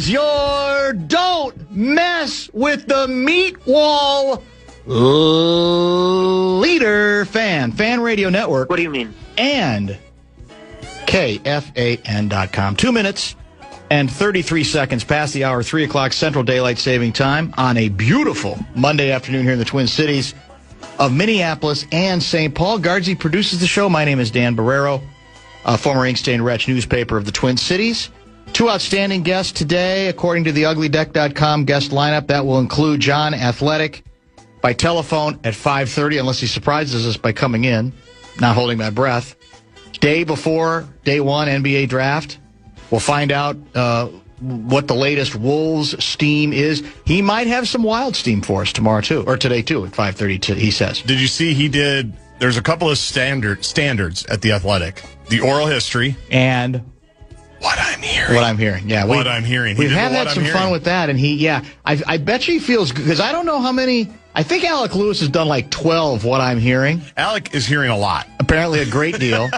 is your Don't Mess with the Meat Wall leader fan radio network. What do you mean? And KFAN.com. 2 minutes and 33 seconds past the hour, 3 o'clock Central Daylight Saving Time on a beautiful Monday afternoon here in the Twin Cities of Minneapolis and St. Paul. Guardsy produces the show. My name is Dan Barreiro, former Ink-Stained Wretch newspaper of the Twin Cities. 2 outstanding guests today, according to the uglydeck.com guest lineup. That will include John Athletic by telephone at 5:30, unless he surprises us by coming in, not holding my breath. Day before day one NBA draft, we'll find out what the latest Wolves steam is. He might have some Wild steam for us tomorrow, too, or today, too, at 5:30, he says. Did you see there's a couple of standards at the Athletic. The oral history. And what I'm hearing. What I'm hearing, yeah. What I'm hearing. We've had some fun with that, and I bet you he feels good, because I don't know how many. I think Alec Lewis has done like 12, what I'm hearing. Alec is hearing a lot. Apparently a great deal.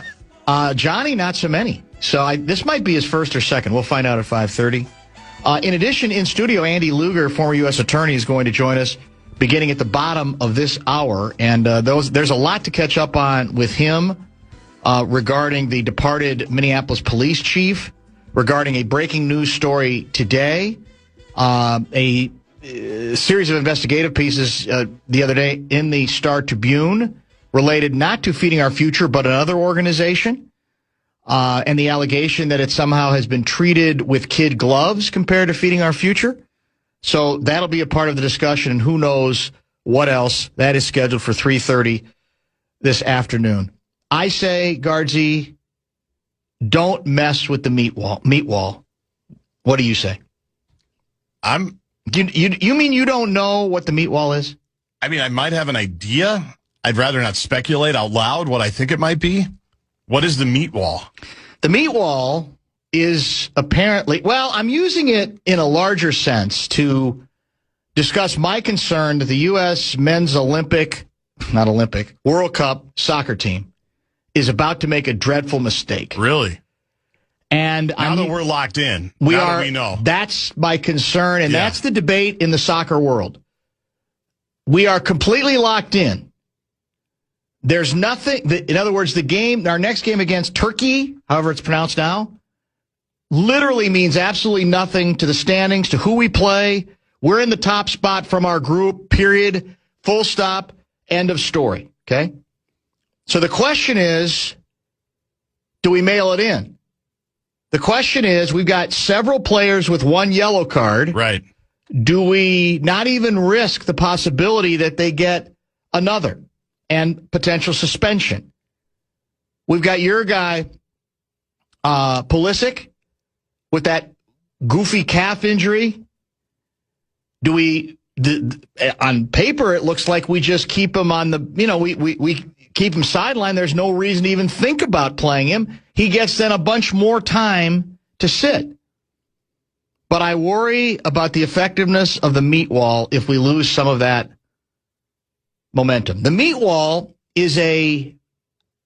Johnny, not so many. So this might be his first or second. We'll find out at 5:30. In addition, in studio, Andy Luger, former U.S. attorney, is going to join us beginning at the bottom of this hour. And there's a lot to catch up on with him regarding the departed Minneapolis police chief, regarding a breaking news story today, a series of investigative pieces the other day in the Star Tribune related not to Feeding Our Future, but another organization, and the allegation that it somehow has been treated with kid gloves compared to Feeding Our Future. So that'll be a part of the discussion, and who knows what else. That is scheduled for 3:30 this afternoon. I say, Guardsy, don't mess with the meat wall. What do you say? You mean you don't know what the meat wall is? I mean, I might have an idea. I'd rather not speculate out loud what I think it might be. What is the meat wall? The meat wall is apparently, well, I'm using it in a larger sense to discuss my concern that the U.S. men's World Cup soccer team is about to make a dreadful mistake. Really? And now that we're locked in, we know. That's my concern, and that's the debate in the soccer world. We are completely locked in. There's nothing, in other words, our next game against Turkey, however it's pronounced now, literally means absolutely nothing to the standings, to who we play. We're in the top spot from our group, period, full stop, end of story, okay? So the question is, do we mail it in? The question is, we've got several players with 1 yellow card. Right. Do we not even risk the possibility that they get another and potential suspension? We've got your guy, Pulisic, with that goofy calf injury. On paper, it looks like we just keep him on the, we keep him sidelined. There's no reason to even think about playing him. He gets then a bunch more time to sit. But I worry about the effectiveness of the meat wall if we lose some of that momentum. The meat wall is I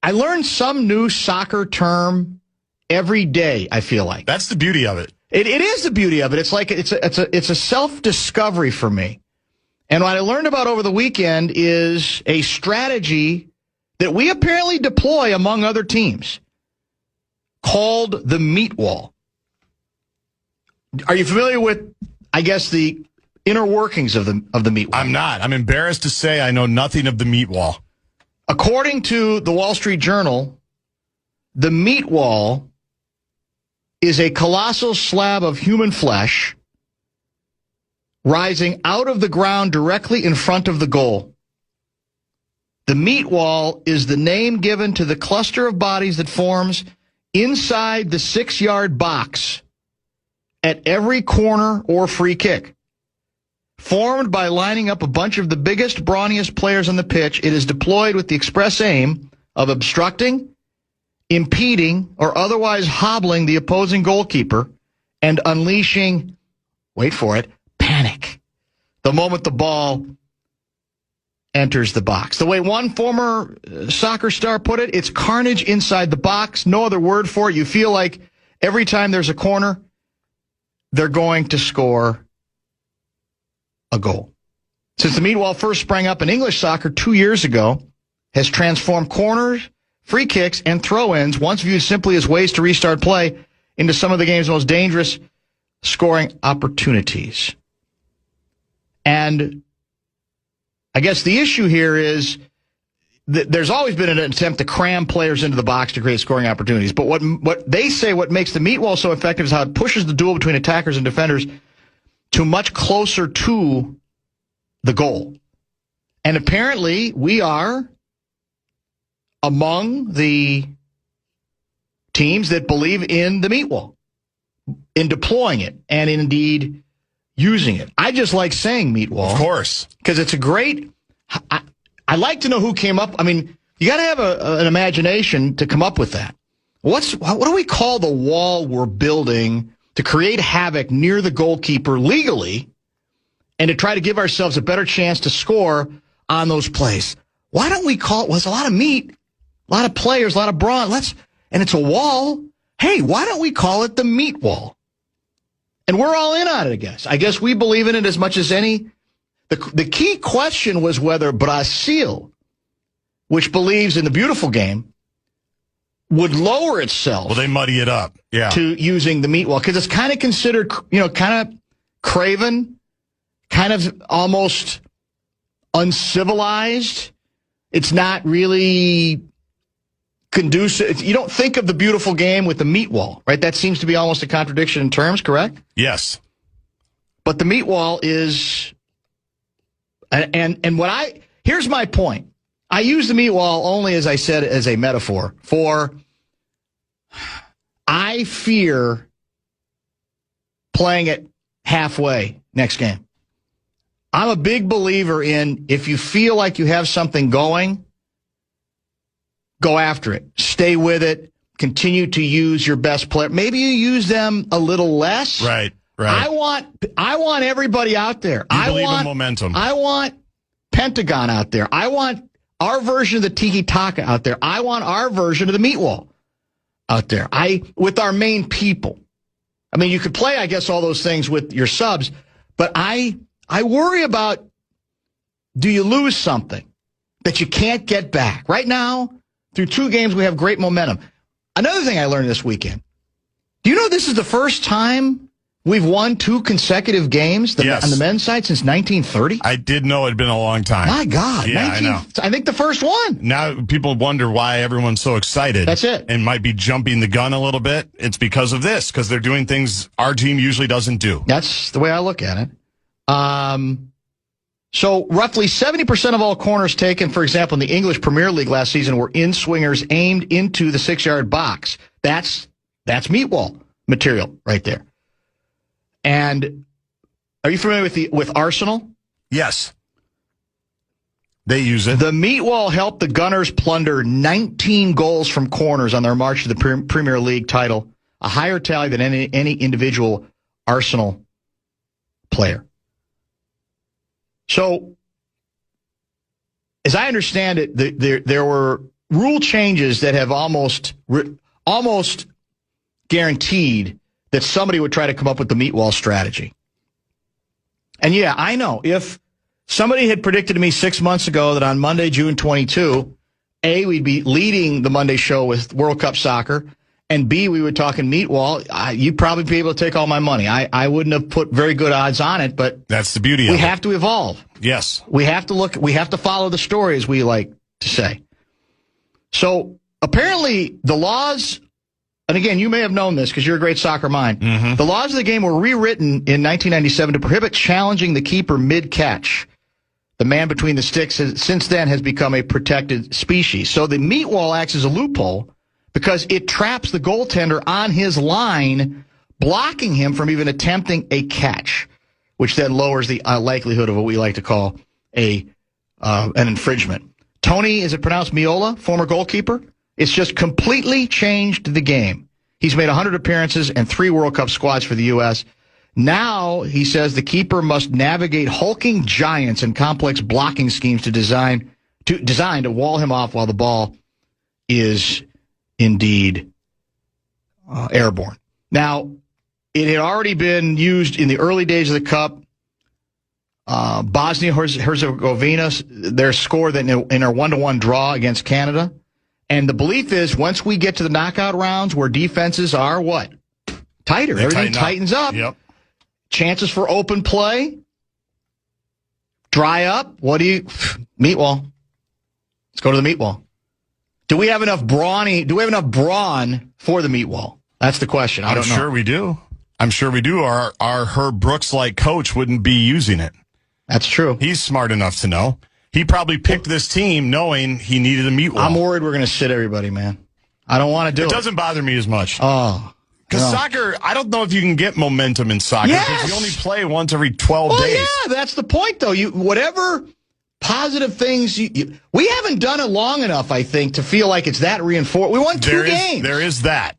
learn some new soccer term every day, I feel like. That's the beauty of it. It is the beauty of it. It's like it's a self-discovery for me. And what I learned about over the weekend is a strategy that we apparently deploy among other teams called the meat wall. Are you familiar with, I guess, the inner workings of the meat wall? I'm not. I'm embarrassed to say I know nothing of the meat wall. According to the Wall Street Journal, the meat wall is a colossal slab of human flesh rising out of the ground directly in front of the goal. The meat wall is the name given to the cluster of bodies that forms inside the 6-yard box at every corner or free kick. Formed by lining up a bunch of the biggest, brawniest players on the pitch, it is deployed with the express aim of obstructing, impeding, or otherwise hobbling the opposing goalkeeper and unleashing, wait for it, panic the moment the ball enters the box. The way one former soccer star put it, it's carnage inside the box. No other word for it. You feel like every time there's a corner, they're going to score a goal. Since the meat wall first sprang up in English soccer 2 years ago, has transformed corners, free kicks, and throw-ins, once viewed simply as ways to restart play, into some of the game's most dangerous scoring opportunities. And I guess the issue here is that there's always been an attempt to cram players into the box to create scoring opportunities. But what they say what makes the meat wall so effective is how it pushes the duel between attackers and defenders to much closer to the goal. And apparently we are among the teams that believe in the meat wall, in deploying it, and indeed using it. I just like saying meat wall. Of course. Because it's a great... I like to know who came up. I mean, you got to have an imagination to come up with that. What do we call the wall we're building to create havoc near the goalkeeper legally and to try to give ourselves a better chance to score on those plays? Why don't we call it... Well, it's a lot of meat, a lot of players, a lot of brawn. And it's a wall. Hey, why don't we call it the meat wall? And we're all in on it, I guess. I guess we believe in it as much as any. The key question was whether Brazil, which believes in the beautiful game, would lower itself. Well, they muddy it up. Yeah. To using the meat wall. Because it's kind of considered, kind of craven, kind of almost uncivilized. It's not really conducive. You don't think of the beautiful game with the meat wall, right? That seems to be almost a contradiction in terms, correct? Yes. But the meat wall is, and here's my point. I use the meat wall only, as I said, as a metaphor for, I fear playing it halfway next game. I'm a big believer in, if you feel like you have something going, go after it. Stay with it. Continue to use your best player. Maybe you use them a little less. Right. I want everybody out there. You believe in momentum. I want Pentagon out there. I want our version of the Tiki Taka out there. I want our version of the meat wall out there. With our main people. I mean, you could play, I guess, all those things with your subs, but I worry about, do you lose something that you can't get back? Right now, through 2 games, we have great momentum. Another thing I learned this weekend. Do you know this is the first time we've won 2 consecutive games on the men's side since 1930? I did know it had been a long time. My God. Yeah, I know. I think the first one. Now people wonder why everyone's so excited. That's it. And might be jumping the gun a little bit. It's because of this, because they're doing things our team usually doesn't do. That's the way I look at it. So roughly 70% of all corners taken, for example, in the English Premier League last season were in-swingers aimed into the 6-yard box. That's meat wall material right there. And are you familiar with Arsenal? Yes. They use it. The meat wall helped the Gunners plunder 19 goals from corners on their march to the Premier League title, a higher tally than any individual Arsenal player. So, as I understand it, there were rule changes that have almost guaranteed that somebody would try to come up with the meat wall strategy. And yeah, I know, if somebody had predicted to me 6 months ago that on Monday, June 22, A, we'd be leading the Monday show with World Cup soccer, and B, we were talking meat wall, you'd probably be able to take all my money. I wouldn't have put very good odds on it, but that's the beauty of it. We have to evolve. Yes. We have to follow the story, as we like to say. So apparently the laws, and again, you may have known this because you're a great soccer mind. Mm-hmm. The laws of the game were rewritten in 1997 to prohibit challenging the keeper mid-catch. The man between the sticks since then has become a protected species. So the meat wall acts as a loophole because it traps the goaltender on his line, blocking him from even attempting a catch, which then lowers the likelihood of what we like to call an infringement. Tony, is it pronounced Miola, former goalkeeper? It's just completely changed the game. He's made 100 appearances and 3 World Cup squads for the U.S. Now, he says the keeper must navigate hulking giants and complex blocking schemes designed to wall him off while the ball is indeed airborne. Now, It had already been used in the early days of the Cup. Bosnia-Herzegovina, their score in their 1-1 draw against Canada. And the belief is once we get to the knockout rounds where defenses are what? Tighter. Everything tightens up. Yep. Chances for open play dry up. Meat wall. Let's go to the meat wall. Do we have enough brawn for the meat wall? That's the question. I don't know. I'm sure we do. Our Herb Brooks-like coach wouldn't be using it. That's true. He's smart enough to know. He probably picked this team knowing he needed a meat wall. I'm worried we're going to sit everybody, man. I don't want to do it. It doesn't bother me as much. Oh. Because soccer, I don't know if you can get momentum in soccer. Yes. Because you only play once every 12 days. Yeah, that's the point, though. Whatever positive things, we haven't done it long enough, I think, to feel like it's that reinforced. We won two games. There is that.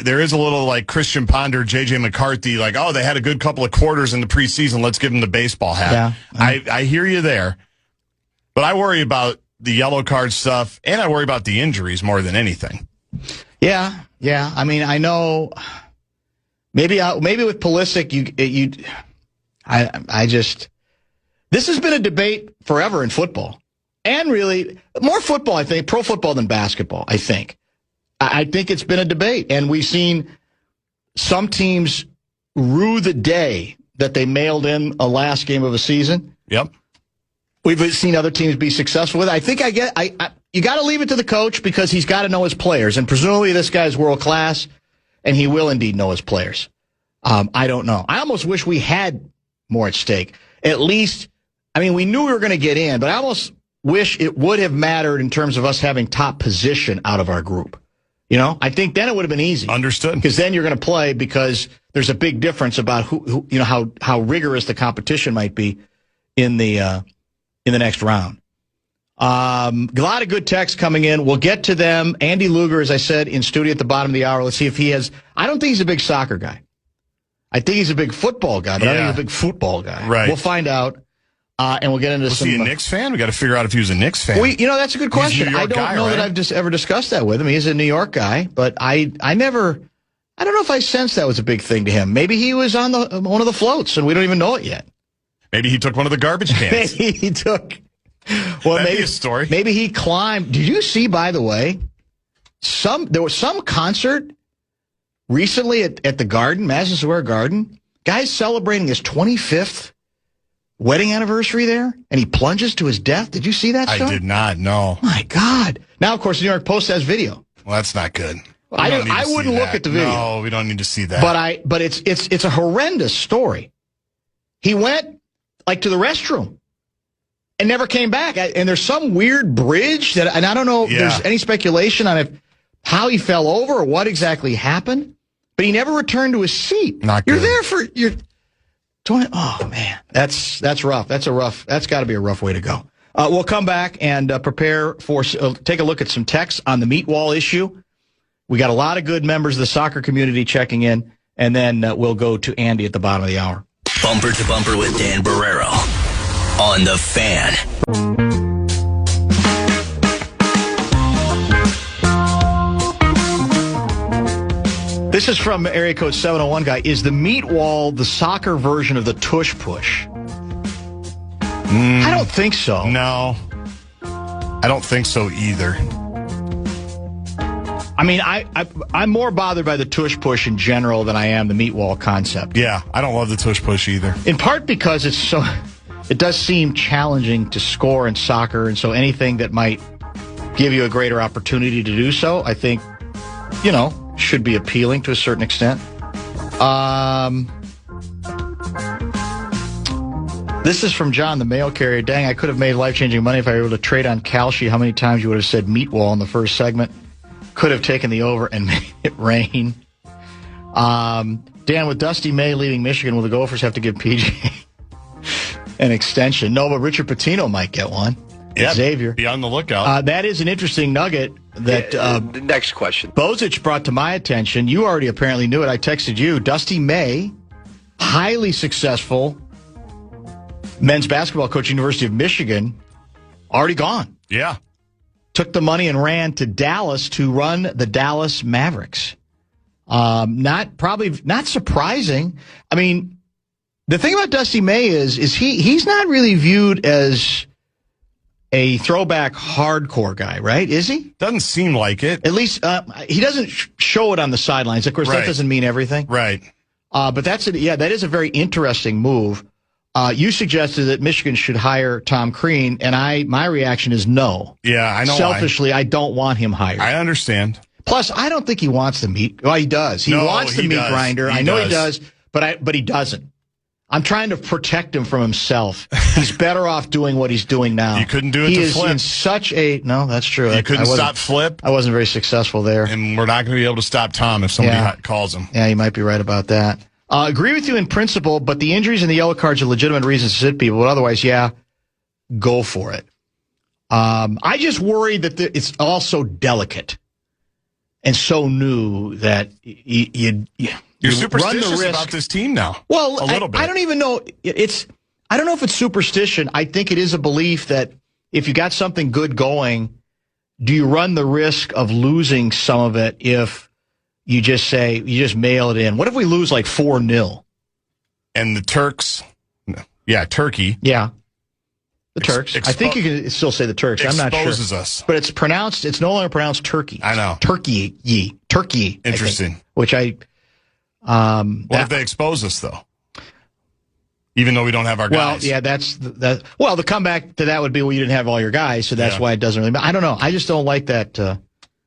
There is a little like Christian Ponder, J.J. McCarthy, like, oh, they had a good couple of quarters in the preseason. Let's give them the baseball hat. Yeah. I hear you there. But I worry about the yellow card stuff, and I worry about the injuries more than anything. Yeah. I mean, I know maybe with Pulisic, this has been a debate forever in football. And really, more football, I think, pro football than basketball, I think. I think it's been a debate, and we've seen some teams rue the day that they mailed in a last game of a season. Yep. We've seen other teams be successful with it. I think you got to leave it to the coach because he's got to know his players, and presumably this guy's world class, and he will indeed know his players. I don't know. I almost wish we had more at stake. At least, I mean, we knew we were going to get in, but I almost wish it would have mattered in terms of us having top position out of our group. I think then it would have been easy. Understood. Because then you're going to play because there's a big difference about who how rigorous the competition might be in the next round. A lot of good texts coming in. We'll get to them. Andy Luger, as I said, in studio at the bottom of the hour. Let's see if he has. I don't think he's a big soccer guy. I think he's a big football guy, but I don't think he's a big football guy. Right. We'll find out. And we'll get into some. Was he a Knicks fan? We got to figure out if he was a Knicks fan. That's a good question. I don't know that I've just ever discussed that with him. He's a New York guy, but I don't know if I sensed that was a big thing to him. Maybe he was on one of the floats and we don't even know it yet. Maybe he took one of the garbage cans. Maybe he took. Well, That'd maybe be a story. Maybe he climbed. Did you see, by the way, there was some concert recently at the Garden, Madison Square Garden. Guy's celebrating his 25th wedding anniversary there, and he plunges to his death. Did you see that show? I did not, no. My God. Now, of course, the New York Post has video. Well, that's not good. I wouldn't look at the video. No, we don't need to see that. But it's a horrendous story. He went to the restroom and never came back. And there's some weird bridge and I don't know if there's any speculation on how he fell over or what exactly happened, but he never returned to his seat. Not good. You're there for your 20. Oh man, that's rough. That's got to be a rough way to go. We'll come back and prepare for take a look at some texts on the meat wall issue. We got a lot of good members of the soccer community checking in, and then we'll go to Andy at the bottom of the hour. Bumper to Bumper with Dan Barreiro on the Fan. This is from area code 701 guy. Is the meat wall the soccer version of the tush push? I don't think so. No. I don't think so either. I mean, I'm more bothered by the tush push in general than I am the meat wall concept. Yeah, I don't love the tush push either. In part because it does seem challenging to score in soccer, and so anything that might give you a greater opportunity to do so, I think, should be appealing to a certain extent. This is from John, the mail carrier. Dang, I could have made life-changing money if I were able to trade on Kalshi. How many times you would have said meat wall in the first segment? Could have taken the over and made it rain. Dan, with Dusty May leaving Michigan, will the Gophers have to give PJ an extension? No, but Richard Pitino might get one. Yeah, Xavier. Be on the lookout. That is an interesting nugget that the next question. Bozich brought to my attention. You already apparently knew it. I texted you. Dusty May, highly successful men's basketball coach, University of Michigan, already gone. Yeah. Took the money and ran to Dallas to run the Dallas Mavericks. Not surprising. I mean, the thing about Dusty May is he's not really viewed as a throwback hardcore guy, right? Is he? Doesn't seem like it. At least he doesn't show it on the sidelines. Of course, that doesn't mean everything. Right. But that is a very interesting move. You suggested that Michigan should hire Tom Crean, and my reaction is no. Yeah, I know. Selfishly, I don't want him hired. I understand. Plus, I don't think he wants to meet. Well, he does. He wants the meat grinder. I know he does, but he doesn't. I'm trying to protect him from himself. He's better off doing what he's doing now. You couldn't do it to Flip. He is in such a... No, that's true. You couldn't stop Flip. I wasn't very successful there. And we're not going to be able to stop Tom if somebody calls him. Yeah, you might be right about that. Agree with you in principle, but the injuries and the yellow cards are legitimate reasons to sit people. But otherwise, go for it. I just worry that it's all so delicate and so new that you're superstitious about this team now. Well, a little bit. I don't even know. I don't know if it's superstition. I think it is a belief that if you got something good going, do you run the risk of losing some of it if you just mail it in? What if we lose like 4-0? And the Turks, Turkey. Yeah. The Turks. I think you can still say the Turks. I'm not sure. Exposes us. But it's no longer pronounced Turkey. I know. Turkey. Interesting. What if they expose us, though? Even though we don't have our guys. Well, yeah, the comeback to that would be, well, you didn't have all your guys, so that's why it doesn't really matter. I don't know. I just don't like that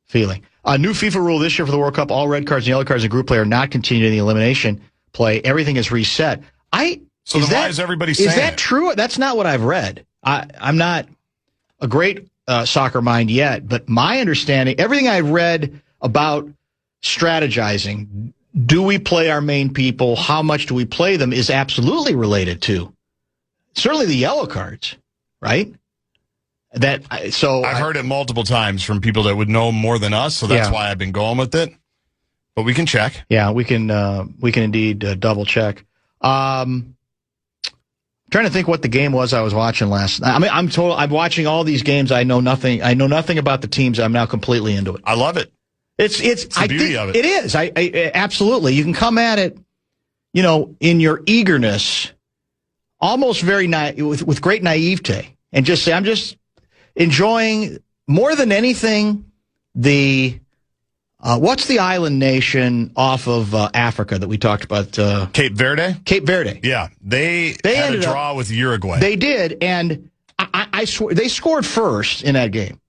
feeling. A new FIFA rule this year for the World Cup, all red cards and yellow cards in group play are not continued in the elimination play. Everything is reset. Why is everybody saying Is that true? That's not what I've read. I'm not a great soccer mind yet, but my understanding, everything I've read about strategizing, do we play our main people, how much do we play them, is absolutely related to certainly the yellow cards, right? I've heard it multiple times from people that would know more than us, so that's why I've been going with it. But we can check. Yeah, we can indeed double check. Trying to think what the game was I was watching last night. I mean, I'm watching all these games. I know nothing about the teams. I'm now completely into it. I love it. It's the beauty of it. It is. I absolutely. You can come at it, in your eagerness, almost very with great naivete, and just say, I'm just enjoying more than anything what's the island nation off of Africa that we talked about? Cape Verde? Cape Verde. Yeah. They had a draw with Uruguay. They did, and I swear they scored first in that game.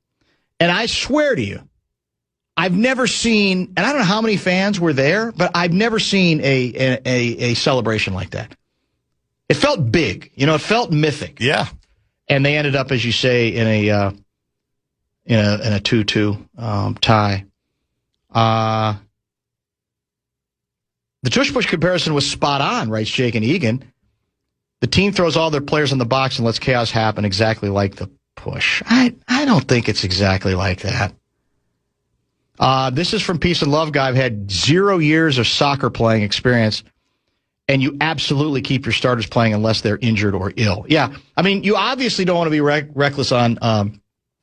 And I swear to you, I've never seen, and I don't know how many fans were there, but I've never seen a celebration like that. It felt big. It felt mythic. Yeah. And they ended up, as you say, in a 2-2 tie. The tush-push comparison was spot on, writes Jake and Egan. The team throws all their players in the box and lets chaos happen exactly like the push. I don't think it's exactly like that. This is from Peace and Love Guy. I've had 0 years of soccer playing experience, and you absolutely keep your starters playing unless they're injured or ill. Yeah, I mean, you obviously don't want to be reckless on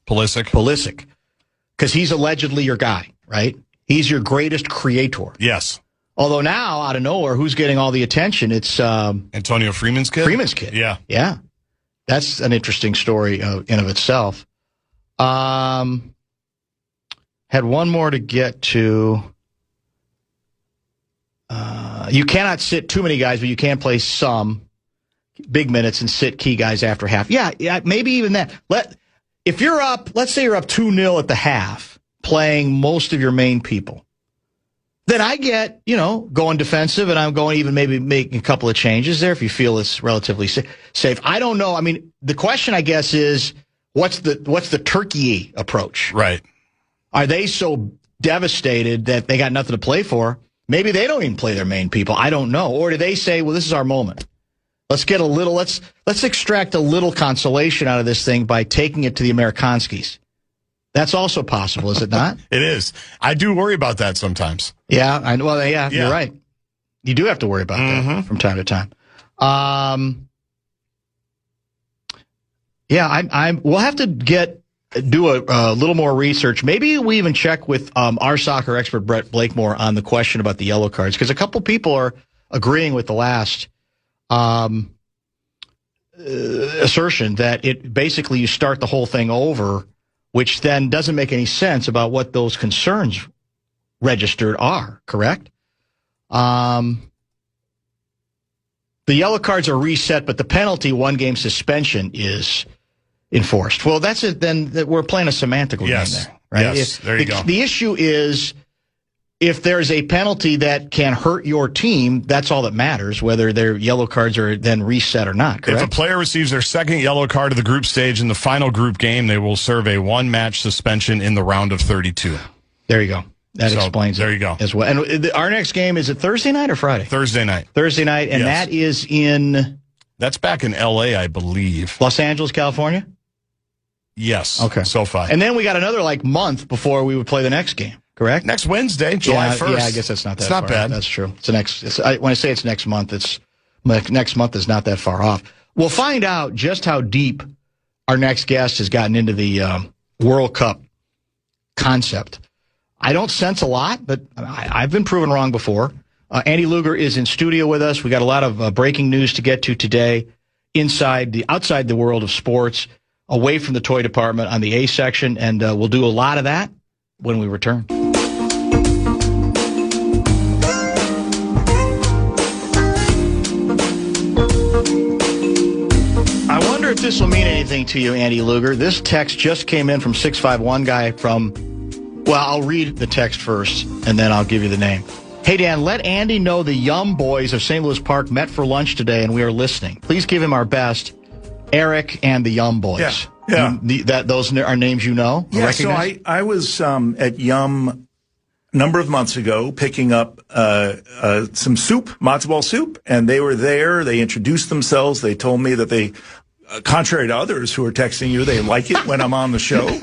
Pulisic, because he's allegedly your guy, right? He's your greatest creator. Yes. Although now, out of nowhere, who's getting all the attention? It's Antonio Freeman's kid? Freeman's kid. Yeah. Yeah. That's an interesting story in of itself. Had one more to get to. You cannot sit too many guys, but you can play some big minutes and sit key guys after half. Yeah, maybe even that. If you're up, let's say you're up 2-0 at the half, playing most of your main people, then I get, going defensive, and I'm going even maybe making a couple of changes there if you feel it's relatively safe. I don't know. I mean, the question, I guess, is what's the Turkey approach? Right. Are they so devastated that they got nothing to play for? Maybe they don't even play their main people. I don't know. Or do they say, well, this is our moment. Let's get let's extract a little consolation out of this thing by taking it to the Amerikanskis. That's also possible, is it not? It is. I do worry about that sometimes. Yeah, you're right. You do have to worry about that from time to time. We'll have to get do a little more research. Maybe we even check with our soccer expert, Brett Blakemore, on the question about the yellow cards, because a couple people are agreeing with the last assertion that it basically you start the whole thing over, which then doesn't make any sense about what those concerns registered are, correct? The yellow cards are reset, but the penalty, 1-game suspension, is enforced. Well, that's it. Then we're playing a semantical game there, right? Yes, there you go. The issue is if there's a penalty that can hurt your team, that's all that matters, whether their yellow cards are then reset or not, correct? If a player receives their second yellow card of the group stage in the final group game, they will serve a 1-match suspension in the round of 32. There you go. That explains it. There you go. As well. And our next game, is it Thursday night or Friday? Thursday night. Thursday night, and that is in... That's back in L.A., I believe. Los Angeles, California? Yes. Okay. SoFi. And then we got another, month before we would play the next game, correct? Next Wednesday, July 1st. Yeah, I guess that's not that far. It's not bad. That's true. When I say it's next month, next month is not that far off. We'll find out just how deep our next guest has gotten into the World Cup concept. I don't sense a lot, but I've been proven wrong before. Andy Luger is in studio with us. We got a lot of breaking news to get to today outside the world of sports, away from the toy department on the A section, and we'll do a lot of that when we return. I wonder if this will mean anything to you, Andy Luger. This text just came in from 651 guy from... Well, I'll read the text first, and then I'll give you the name. Hey, Dan, let Andy know the Yum Boys of St. Louis Park met for lunch today, and we are listening. Please give him our best, Eric and the Yum Boys. Yeah. Those are names you know? Yeah, recognize? so I was at Yum a number of months ago picking up some soup, matzo ball soup, and they were there. They introduced themselves. They told me that they, contrary to others who are texting you, they like it when I'm on the show.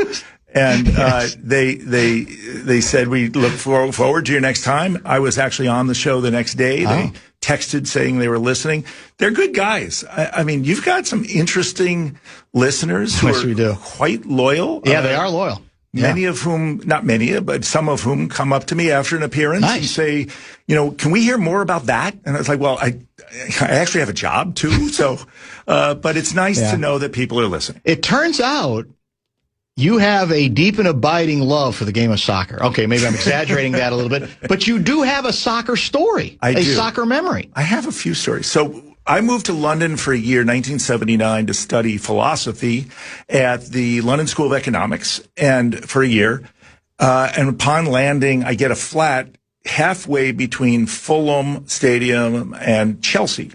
And they said we look forward to your next time. I was actually on the show the next day. They texted saying they were listening. They're good guys. I mean, you've got some interesting listeners who are quite loyal. Yeah, they are loyal. Many of whom, not many, but some of whom come up to me after an appearance and say, can we hear more about that? And I was like, well, I actually have a job too. So, but it's nice to know that people are listening. It turns out you have a deep and abiding love for the game of soccer. Okay, maybe I'm exaggerating that a little bit, but you do have a soccer story, soccer memory. I have a few stories. So I moved to London for a year, 1979, to study philosophy at the London School of Economics, and for a year. And upon landing, I get a flat halfway between Fulham Stadium and Chelsea.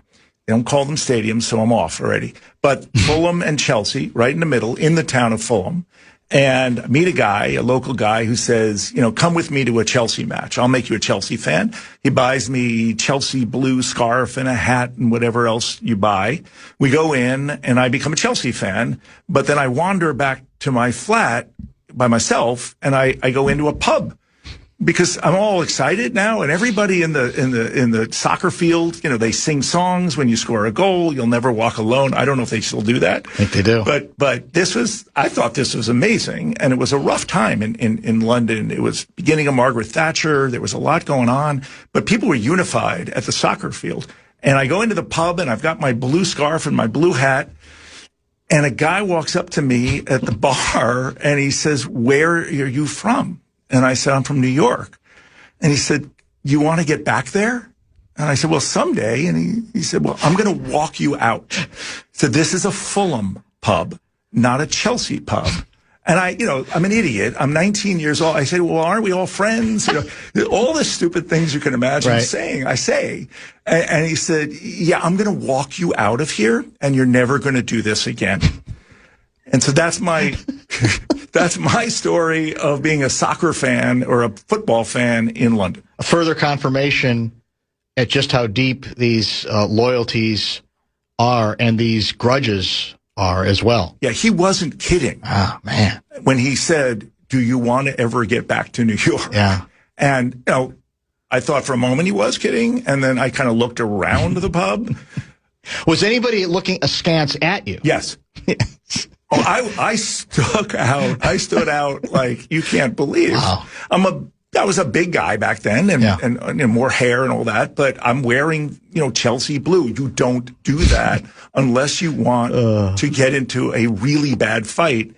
They don't call them stadiums, so I'm off already. But Fulham and Chelsea, right in the middle, in the town of Fulham. And I meet a local guy who says, come with me to a Chelsea match. I'll make you a Chelsea fan. He buys me Chelsea blue scarf and a hat and whatever else you buy. We go in and I become a Chelsea fan, but then I wander back to my flat by myself and I go into a pub because I'm all excited now, and everybody in the soccer field, they sing songs when you score a goal. You'll never walk alone. I don't know if they still do that. I think they do. But I thought this was amazing, and it was a rough time in London. It was beginning of Margaret Thatcher. There was a lot going on, but people were unified at the soccer field. And I go into the pub, and I've got my blue scarf and my blue hat, and a guy walks up to me at the bar, and he says, "Where are you from?" And I said, "I'm from New York." And he said, "You want to get back there?" And I said, "Well, someday." And he said, "Well, I'm going to walk you out." So this is a Fulham pub, not a Chelsea pub. And I'm an idiot. I'm 19 years old. I say, "Well, aren't we all friends?" All the stupid things you can imagine saying, I say. And he said, "Yeah, I'm going to walk you out of here, and you're never going to do this again." And so that's my story of being a soccer fan or a football fan in London. A further confirmation at just how deep these loyalties are and these grudges are as well. Yeah, he wasn't kidding. Oh, man. When he said, "Do you want to ever get back to New York?" Yeah. And, I thought for a moment he was kidding, and then I kind of looked around the pub. Was anybody looking askance at you? Yes. I stuck out. I stood out like you can't believe. Wow. I was a big guy back then and more hair and all that, but I'm wearing, Chelsea blue. You don't do that unless you want to get into a really bad fight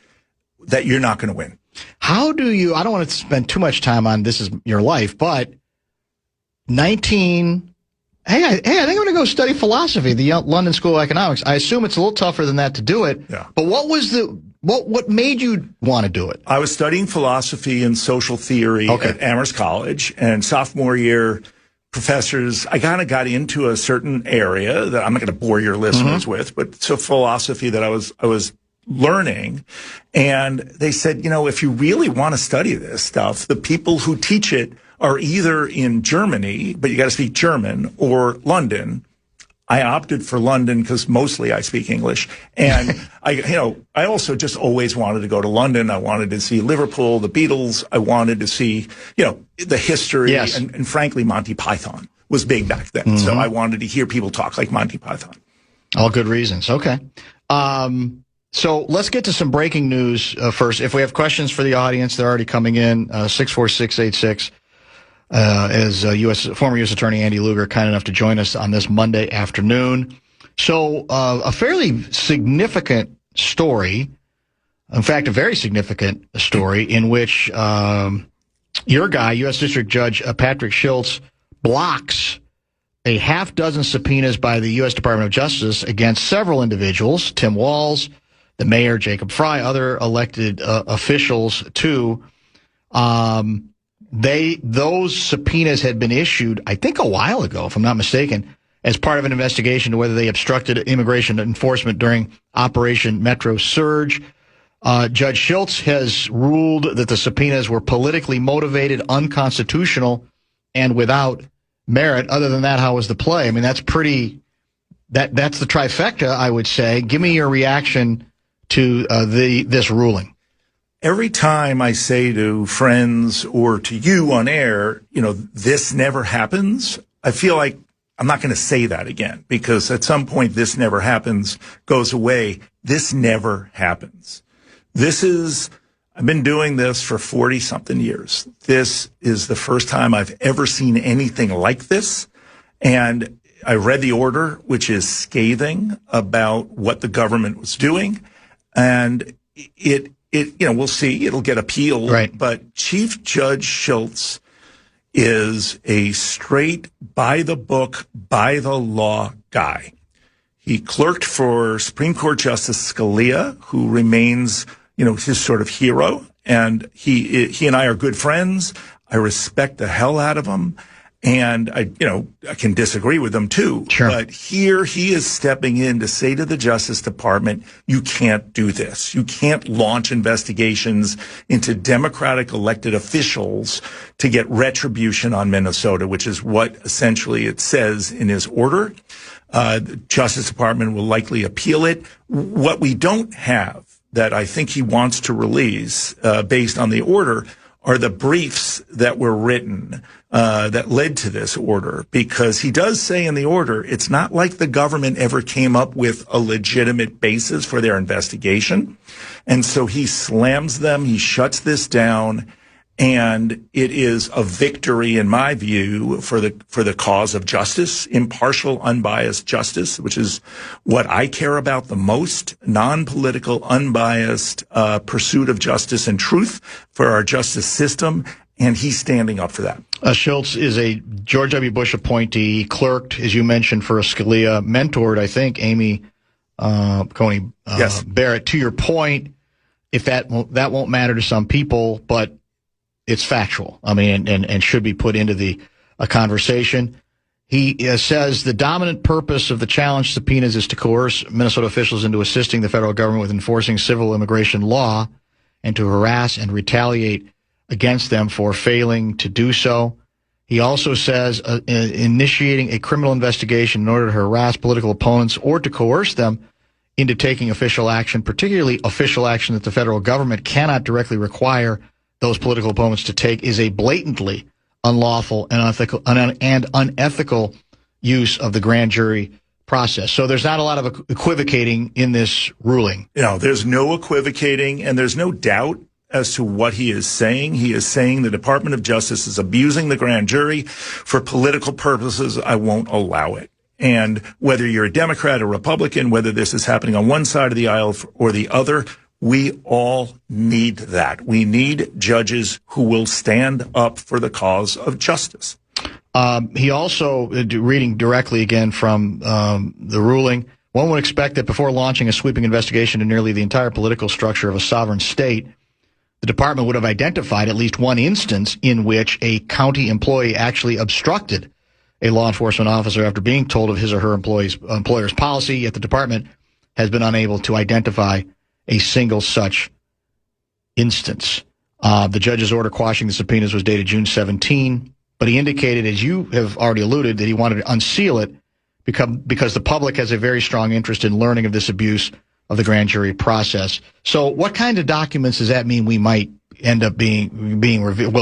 that you're not going to win. How do you, I don't want to spend too much time on this is your life, but I think I'm going to go study philosophy at the London School of Economics. I assume it's a little tougher than that to do it. Yeah. But what made you want to do it? I was studying philosophy and social theory at Amherst College, and sophomore year professors, I kind of got into a certain area that I'm not going to bore your listeners with, but so philosophy that I was learning. And they said, if you really want to study this stuff, the people who teach it are either in Germany, but you got to speak German, or London. I opted for London because mostly I speak English. And I also just always wanted to go to London. I wanted to see Liverpool, the Beatles. I wanted to see, the history. Yes. And frankly, Monty Python was big back then. So I wanted to hear people talk like Monty Python. All good reasons. Okay. So let's get to some breaking news first. If we have questions for the audience, they're already coming in, 64686. As former U.S. Attorney Andy Luger, kind enough to join us on this Monday afternoon. So a fairly significant story, in fact, a very significant story in which your guy, U.S. District Judge Patrick Schultz, blocks a half dozen subpoenas by the U.S. Department of Justice against several individuals, Tim Walz, the mayor, Jacob Fry, other elected officials, too. Those subpoenas had been issued, I think, a while ago, if I'm not mistaken, as part of an investigation to whether they obstructed immigration enforcement during Operation Metro Surge. Judge Schultz has ruled that the subpoenas were politically motivated, unconstitutional, and without merit. Other than that, how was the play? I mean, that's the trifecta, I would say. Give me your reaction to this ruling. Every time I say to friends or to you on air, this never happens, I feel like I'm not going to say that again, because at some point this never happens goes away. This never happens. I've been doing this for 40 something years. This is the first time I've ever seen anything like this. And I read the order, which is scathing about what the government was doing. And we'll see. It'll get appealed. Right. But Chief Judge Schultz is a straight, by-the-book, by-the-law guy. He clerked for Supreme Court Justice Scalia, who remains, his sort of hero. And he and I are good friends. I respect the hell out of him. And I can disagree with them too. Sure. But here he is stepping in to say to the Justice Department, you can't do this. You can't launch investigations into Democratic elected officials to get retribution on Minnesota, which is what essentially it says in his order. The Justice Department will likely appeal it. What we don't have that I think he wants to release, based on the order, are the briefs that were written that led to this order, because he does say in the order, it's not like the government ever came up with a legitimate basis for their investigation. And so he slams them, he shuts this down, and it is a victory, in my view, for the cause of justice, impartial, unbiased justice, which is what I care about the most, non-political, unbiased pursuit of justice and truth for our justice system. And he's standing up for that. Schultz is a George W. Bush appointee. He clerked, as you mentioned, for Scalia, mentored, I think, Amy Coney yes. Barrett. To your point, if that won't matter to some people, but it's factual. I mean, and should be put into a conversation. He says the dominant purpose of the challenge subpoenas is to coerce Minnesota officials into assisting the federal government with enforcing civil immigration law and to harass and retaliate against them for failing to do so. He also says initiating a criminal investigation in order to harass political opponents or to coerce them into taking official action, particularly official action that the federal government cannot directly require those political opponents to take, is a blatantly unlawful and unethical use of the grand jury process. So there's not a lot of equivocating in this ruling. No, there's no equivocating, and there's no doubt as to what he is saying. He is saying the Department of Justice is abusing the grand jury for political purposes. I won't allow it. And whether you're a Democrat or Republican, whether this is happening on one side of the aisle or the other, we all need that. We need judges who will stand up for the cause of justice. He also, reading directly again from the ruling, one would expect that before launching a sweeping investigation into nearly the entire political structure of a sovereign state, the department would have identified at least one instance in which a county employee actually obstructed a law enforcement officer after being told of his or her employer's policy, yet the department has been unable to identify a single such instance. The judge's order quashing the subpoenas was dated June 17, but he indicated, as you have already alluded, that he wanted to unseal it because the public has a very strong interest in learning of this abuse of the grand jury process. So what kind of documents does that mean we might end up being revealed?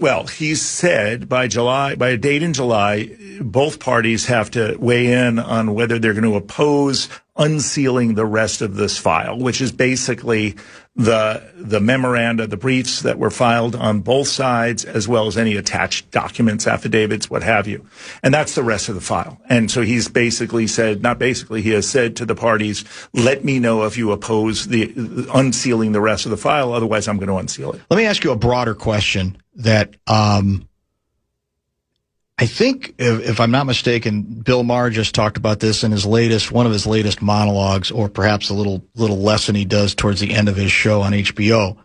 Well, he said by a date in July, both parties have to weigh in on whether they're going to oppose unsealing the rest of this file, which is basically the memoranda, the briefs that were filed on both sides, as well as any attached documents, affidavits, what have you. And that's the rest of the file. And so he's basically said, he has said to the parties, let me know if you oppose the unsealing the rest of the file, otherwise I'm going to unseal it. Let me ask you a broader question that I think, if I'm not mistaken, Bill Maher just talked about this in one of his latest monologues, or perhaps a little lesson he does towards the end of his show on HBO.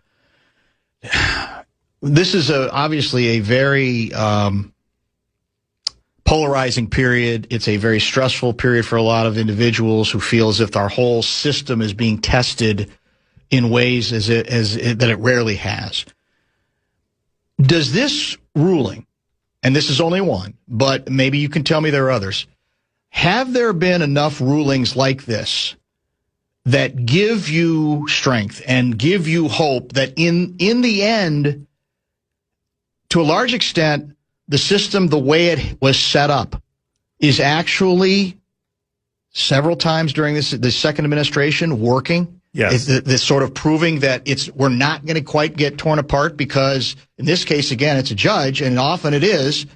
This is obviously a very polarizing period. It's a very stressful period for a lot of individuals who feel as if our whole system is being tested in ways that it rarely has. Does this ruling, and this is only one, but maybe you can tell me there are others, have there been enough rulings like this that give you strength and give you hope that in the end, to a large extent, the system, the way it was set up, is actually several times during this second administration working? Yes. This sort of proving that we're not going to quite get torn apart, because in this case, again, it's a judge, and often it is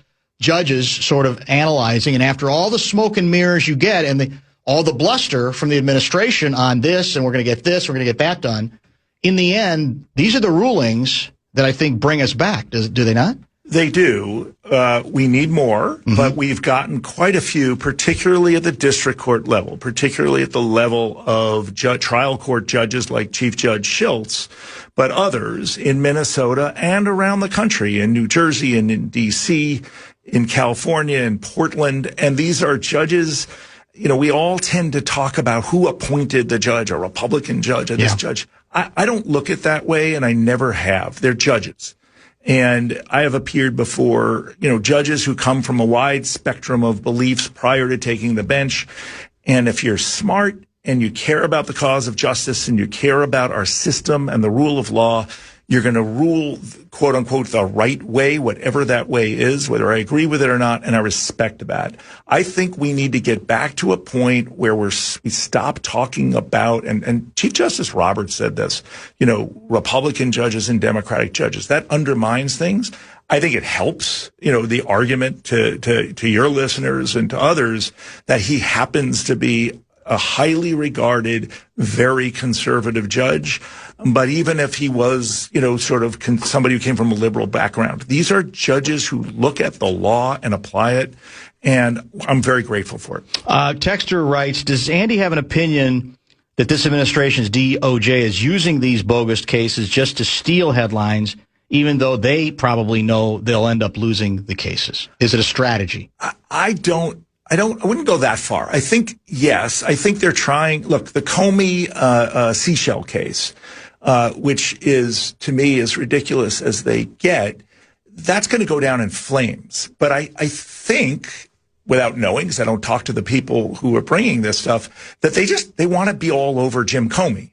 judges sort of analyzing, and after all the smoke and mirrors you get and all the bluster from the administration on this, and we're going to get this, we're going to get that done, in the end, these are the rulings that I think bring us back. Do they not? They do. We need more, but we've gotten quite a few, particularly at the district court level, particularly at the level of trial court judges like Chief Judge Schultz, but others in Minnesota and around the country, in New Jersey and in D.C., in California, in Portland. And these are judges, we all tend to talk about who appointed the judge, a Republican judge, or this judge. I don't look at it that way, and I never have. They're judges. And I have appeared before, judges who come from a wide spectrum of beliefs prior to taking the bench. And if you're smart and you care about the cause of justice and you care about our system and the rule of law, you're going to rule, quote unquote, the right way, whatever that way is, whether I agree with it or not. And I respect that. I think we need to get back to a point where we stop talking about, and Chief Justice Roberts said this, Republican judges and Democratic judges. That undermines things. I think it helps, the argument to your listeners and to others that he happens to be a highly regarded, very conservative judge. But even if he was, somebody who came from a liberal background, these are judges who look at the law and apply it. And I'm very grateful for it. Texter writes, does Andy have an opinion that this administration's DOJ is using these bogus cases just to steal headlines, even though they probably know they'll end up losing the cases? Is it a strategy? I wouldn't go that far. I think, yes. I think they're trying. Look, the Comey seashell case, which is, to me, as ridiculous as they get, that's going to go down in flames. But I think, without knowing, because I don't talk to the people who are bringing this stuff, that they want to be all over Jim Comey.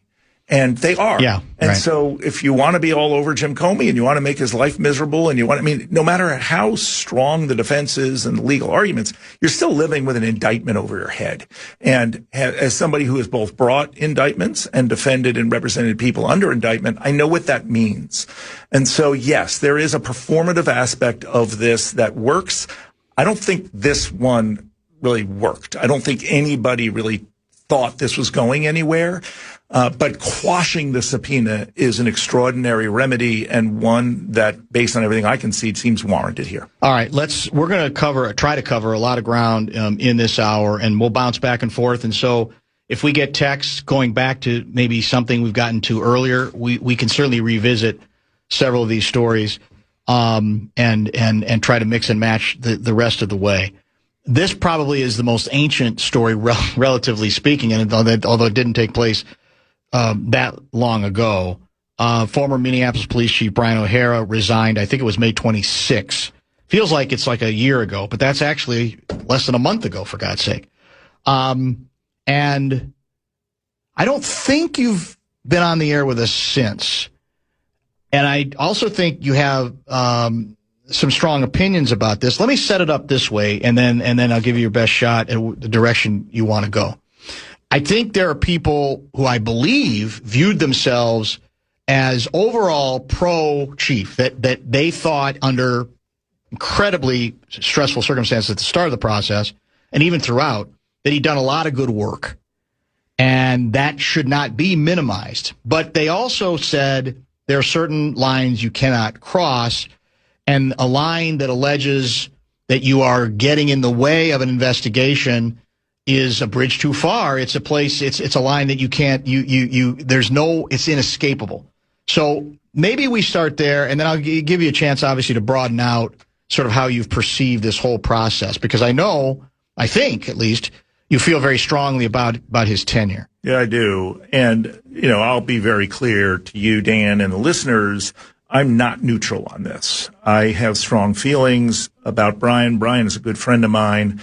And they are. Yeah. And right. so if you want to be all over Jim Comey and you want to make his life miserable and no matter how strong the defense is and the legal arguments, you're still living with an indictment over your head. And as somebody who has both brought indictments and defended and represented people under indictment, I know what that means. And so, yes, there is a performative aspect of this that works. I don't think this one really worked. I don't think anybody really thought this was going anywhere. But quashing the subpoena is an extraordinary remedy and one that, based on everything I can see, seems warranted here. All right, we're going to try to cover a lot of ground in this hour, and we'll bounce back and forth. And so if we get texts going back to maybe something we've gotten to earlier, we can certainly revisit several of these stories and try to mix and match the rest of the way. This probably is the most ancient story, relatively speaking, and although it didn't take place that long ago. Former Minneapolis Police Chief Brian O'Hara resigned, I think it was May 26. Feels like it's like a year ago, but that's actually less than a month ago, for God's sake. And I don't think you've been on the air with us since. And I also think you have some strong opinions about this. Let me set it up this way, and then I'll give you your best shot at the direction you want to go. I think there are people who I believe viewed themselves as overall pro-chief, that they thought under incredibly stressful circumstances at the start of the process and even throughout that he'd done a lot of good work. And that should not be minimized. But they also said there are certain lines you cannot cross, and a line that alleges that you are getting in the way of an investigation is a bridge too far. It's a place, it's a line that you can't, it's inescapable. So maybe we start there, and then I'll give you a chance, obviously, to broaden out sort of how you've perceived this whole process, because I think at least, you feel very strongly about his tenure. Yeah, I do. And, I'll be very clear to you, Dan, and the listeners, I'm not neutral on this. I have strong feelings about Brian. Brian is a good friend of mine.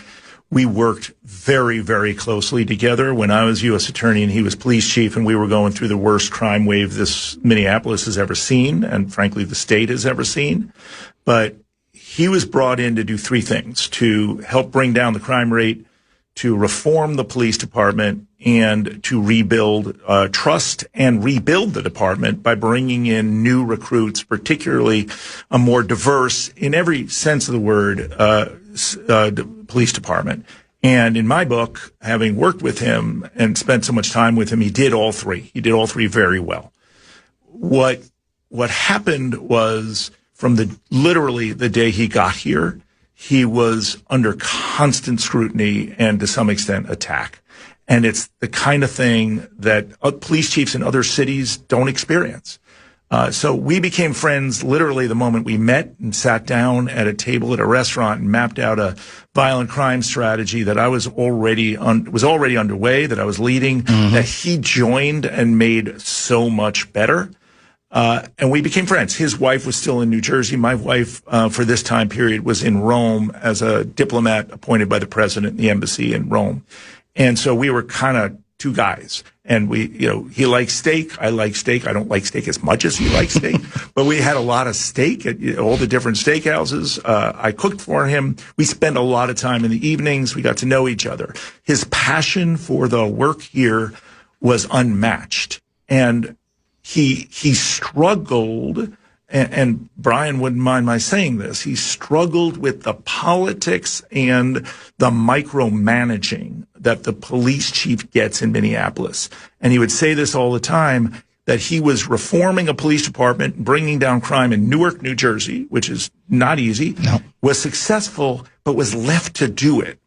We worked very, very closely together when I was U.S. Attorney and he was police chief, and we were going through the worst crime wave this Minneapolis has ever seen, and frankly, the state has ever seen. But he was brought in to do three things: to help bring down the crime rate, to reform the police department, and to rebuild trust and rebuild the department by bringing in new recruits, particularly a more diverse, in every sense of the word, police department. And in my book, having worked with him and spent so much time with him, he did all three. He did all three very well. What happened was, from literally the day he got here, he was under constant scrutiny and, to some extent, attack. And it's the kind of thing that police chiefs in other cities don't experience. So we became friends literally the moment we met and sat down at a table at a restaurant and mapped out a violent crime strategy that I was already underway, that I was leading, that he joined and made so much better. And we became friends. His wife was still in New Jersey. My wife, for this time period, was in Rome as a diplomat appointed by the president in the embassy in Rome. And so we were kind of two guys. And he likes steak. I like steak. I don't like steak as much as he likes steak, but we had a lot of steak at all the different steakhouses. I cooked for him. We spent a lot of time in the evenings. We got to know each other. His passion for the work here was unmatched. And he struggled, and Brian wouldn't mind my saying this, he struggled with the politics and the micromanaging that the police chief gets in Minneapolis. And he would say this all the time, that he was reforming a police department, bringing down crime in Newark, New Jersey, which is not easy, was successful, but was left to do it.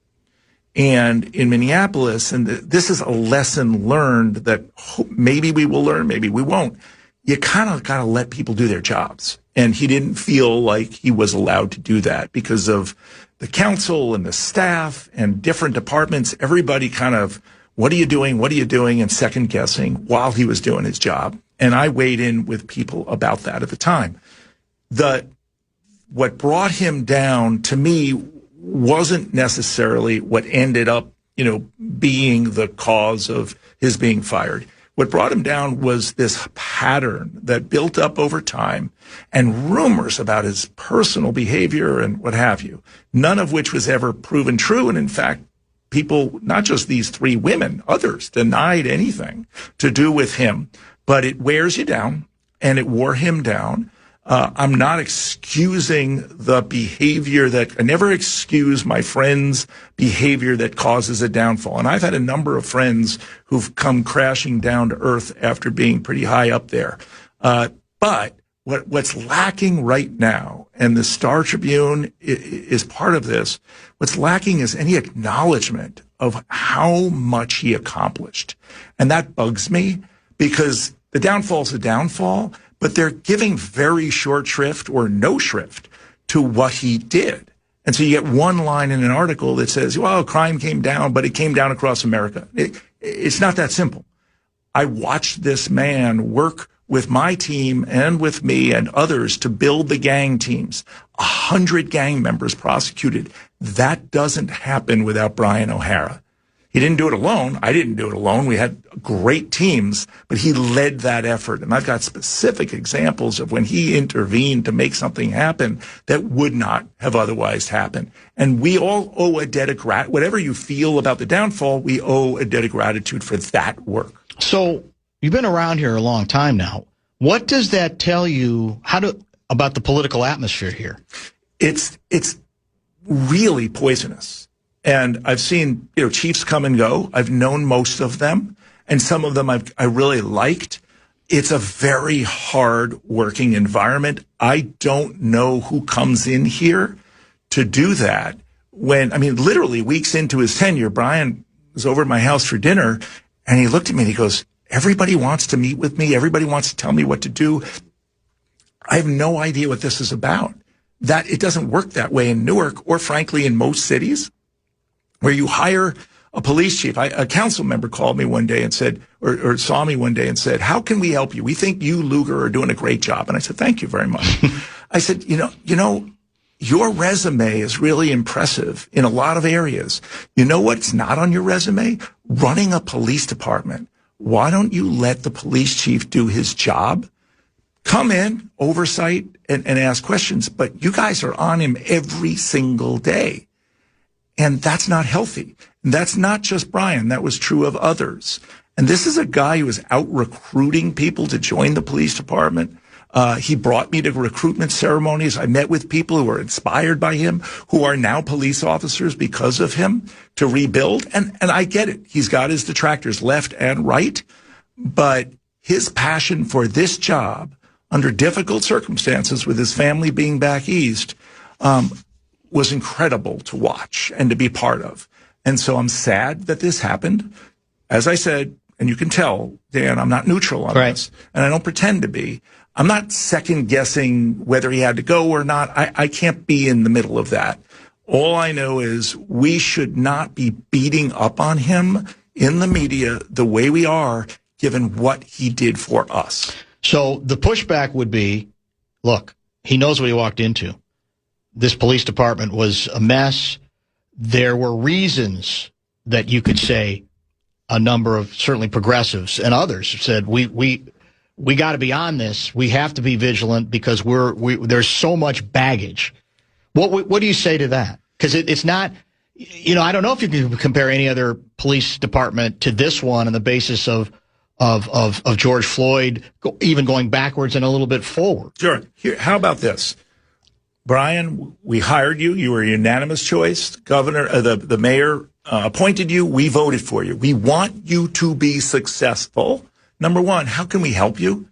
And in Minneapolis, and this is a lesson learned that maybe we will learn, maybe we won't, you kind of got to let people do their jobs. And he didn't feel like he was allowed to do that because of the council and the staff and different departments. Everybody kind of, what are you doing? What are you doing? And second guessing while he was doing his job. And I weighed in with people about that at the time. What brought him down, to me, wasn't necessarily what ended up, being the cause of his being fired. What brought him down was this pattern that built up over time and rumors about his personal behavior and what have you, none of which was ever proven true. And in fact, people, not just these three women, others denied anything to do with him. But it wears you down, and it wore him down. I'm not excusing the behavior I never excuse my friend's behavior that causes a downfall. And I've had a number of friends who've come crashing down to earth after being pretty high up there. But what's lacking right now, and the Star Tribune is part of this, what's lacking is any acknowledgement of how much he accomplished. And that bugs me, because the downfall's a downfall, but they're giving very short shrift or no shrift to what he did. And so you get one line in an article that says, well, crime came down, but it came down across America. It's not that simple. I watched this man work with my team and with me and others to build the gang teams. 100 gang members prosecuted. That doesn't happen without Brian O'Hara. He didn't do it alone. I didn't do it alone. We had great teams, but he led that effort. And I've got specific examples of when he intervened to make something happen that would not have otherwise happened. And we all owe a debt of gratitude. Whatever you feel about the downfall, we owe a debt of gratitude for that work. So you've been around here a long time now. What does that tell you about the political atmosphere here? It's really poisonous. And I've seen, chiefs come and go. I've known most of them, and some of them I really liked. It's a very hard working environment. I don't know who comes in here to do that literally weeks into his tenure, Brian was over at my house for dinner, and he looked at me and he goes, everybody wants to meet with me. Everybody wants to tell me what to do. I have no idea what this is about. That it doesn't work that way in Newark, or frankly in most cities, where you hire a police chief. A council member called me one day and said, or saw me one day and said, how can we help you? We think you, Luger, are doing a great job. And I said, thank you very much. I said, your resume is really impressive in a lot of areas. You know what's not on your resume? Running a police department. Why don't you let the police chief do his job? Come in, oversight, and ask questions. But you guys are on him every single day. And that's not healthy. And that's not just Brian. That was true of others. And this is a guy who was out recruiting people to join the police department. He brought me to recruitment ceremonies. I met with people who were inspired by him, who are now police officers because of him, to rebuild. And I get it. He's got his detractors left and right. But his passion for this job, under difficult circumstances with his family being back east, was incredible to watch and to be part of. And so I'm sad that this happened. As I said, and you can tell, Dan, I'm not neutral on this, and I don't pretend to be. I'm not second guessing whether he had to go or not. I can't be in the middle of that. All I know is we should not be beating up on him in the media the way we are, given what he did for us. So the pushback would be, look, he knows what he walked into. This police department was a mess. There were reasons that you could say a number of certainly progressives and others said, we got to be on this. We have to be vigilant because there's so much baggage. What do you say to that? Because it's not, I don't know if you can compare any other police department to this one on the basis of George Floyd, even going backwards and a little bit forward. Sure. Here, how about this? Brian, we hired you. You were a unanimous choice. The mayor appointed you. We voted for you. We want you to be successful. Number one, how can we help you?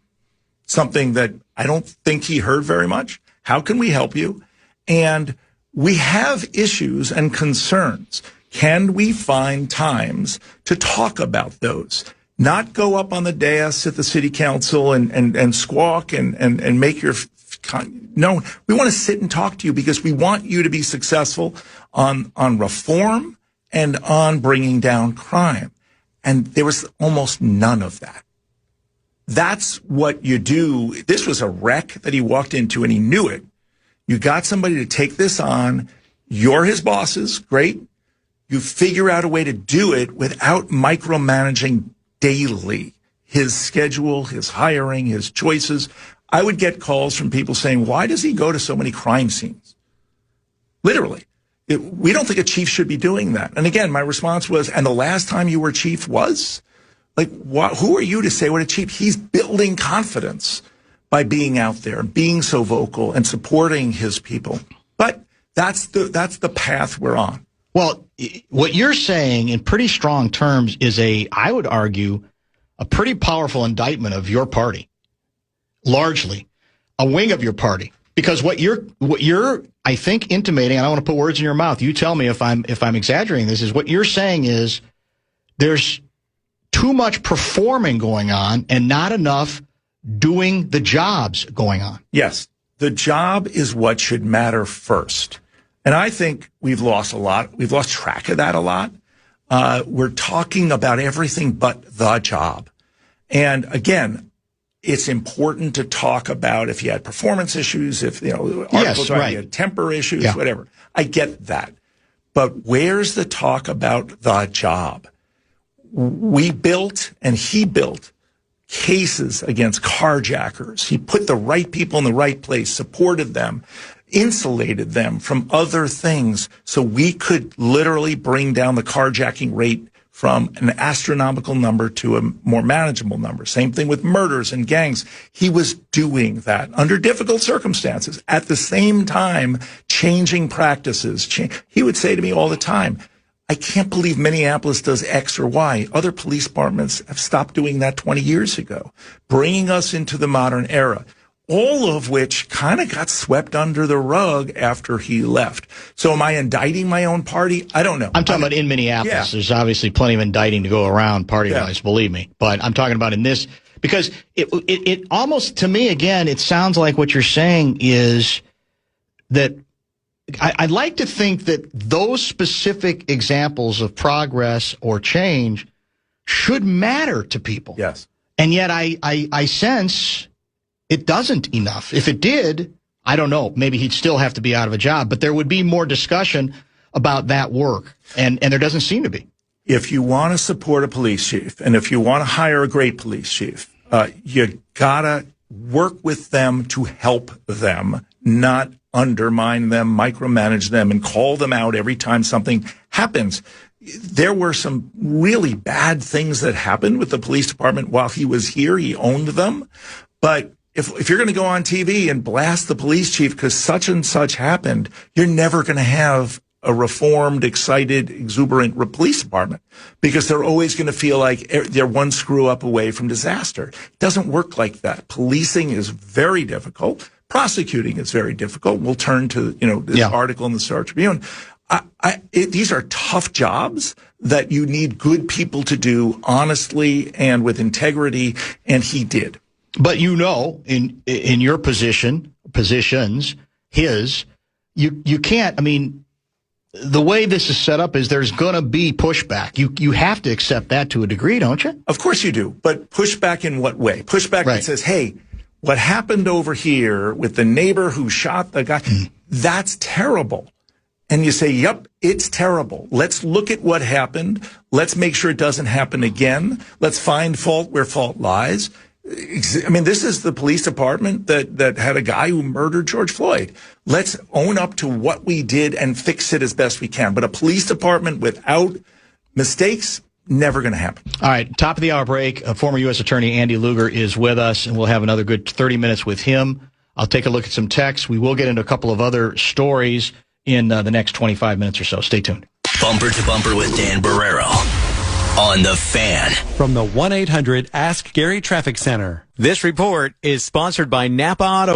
Something that I don't think he heard very much. How can we help you? And we have issues and concerns. Can we find times to talk about those? Not go up on the dais at the city council and squawk and make your... No, we want to sit and talk to you because we want you to be successful on reform and on bringing down crime. And there was almost none of that. That's what you do. This was a wreck that he walked into, and he knew it. You got somebody to take this on. You're his bosses. Great. You figure out a way to do it without micromanaging daily his schedule, his hiring, his choices. I would get calls from people saying, why does he go to so many crime scenes? Literally. We don't think a chief should be doing that. And again, my response was, and the last time you were chief was? Like, who are you to say what a chief? He's building confidence by being out there and being so vocal and supporting his people. But that's the path we're on. Well, what you're saying in pretty strong terms is I would argue, a pretty powerful indictment of your party, largely a wing of your party, because what you're, I think, intimating, and I don't want to put words in your mouth. You tell me if I'm exaggerating this, is what you're saying is there's too much performing going on and not enough doing the jobs going on. Yes. The job is what should matter first. And I think we've lost a lot. We've lost track of that a lot. We're talking about everything but the job. And again, it's important to talk about if you had performance issues, if, articles you had temper issues, whatever. I get that. But where's the talk about the job? We built and he built cases against carjackers. He put the right people in the right place, supported them, insulated them from other things so we could literally bring down the carjacking rate from an astronomical number to a more manageable number. Same thing with murders and gangs. He was doing that under difficult circumstances. At the same time, changing practices. He would say to me all the time, I can't believe Minneapolis does X or Y. Other police departments have stopped doing that 20 years ago, bringing us into the modern era, all of which kind of got swept under the rug after he left. So am I indicting my own party? I don't know. I'm talking about in Minneapolis. Yeah. There's obviously plenty of indicting to go around party-wise, believe me. But I'm talking about in this, because it almost, to me, again, it sounds like what you're saying is that I'd like to think that those specific examples of progress or change should matter to people. Yes. And yet I sense it doesn't enough. If it did, I don't know, maybe he'd still have to be out of a job, but there would be more discussion about that work. And there doesn't seem to be. If you want to support a police chief and if you want to hire a great police chief, you gotta work with them to help them, not undermine them, micromanage them, and call them out every time something happens. There were some really bad things that happened with the police department while he was here. He owned them. But if you're going to go on TV and blast the police chief because such and such happened, you're never going to have a reformed, excited, exuberant police department because they're always going to feel like they're one screw up away from disaster. It doesn't work like that. Policing is very difficult. Prosecuting is very difficult. We'll turn to, this article in the Star Tribune. These are tough jobs that you need good people to do honestly and with integrity, and he did. But in your positions, you can't, the way this is set up is there's going to be pushback. You have to accept that to a degree, don't you? Of course you do. But pushback in what way? Pushback that says, hey, what happened over here with the neighbor who shot the guy, that's terrible. And you say, yep, it's terrible. Let's look at what happened. Let's make sure it doesn't happen again. Let's find fault where fault lies. This is the police department that had a guy who murdered George Floyd. Let's own up to what we did and fix it as best we can. But a police department without mistakes, never going to happen. All right, top of the hour break. Former U.S. Attorney Andy Luger is with us, and we'll have another good 30 minutes with him. I'll take a look at some texts. We will get into a couple of other stories in the next 25 minutes or so. Stay tuned. Bumper to Bumper with Dan Barreiro on the Fan. From the 1-800-ASK-GARY Traffic Center. This report is sponsored by Napa Auto.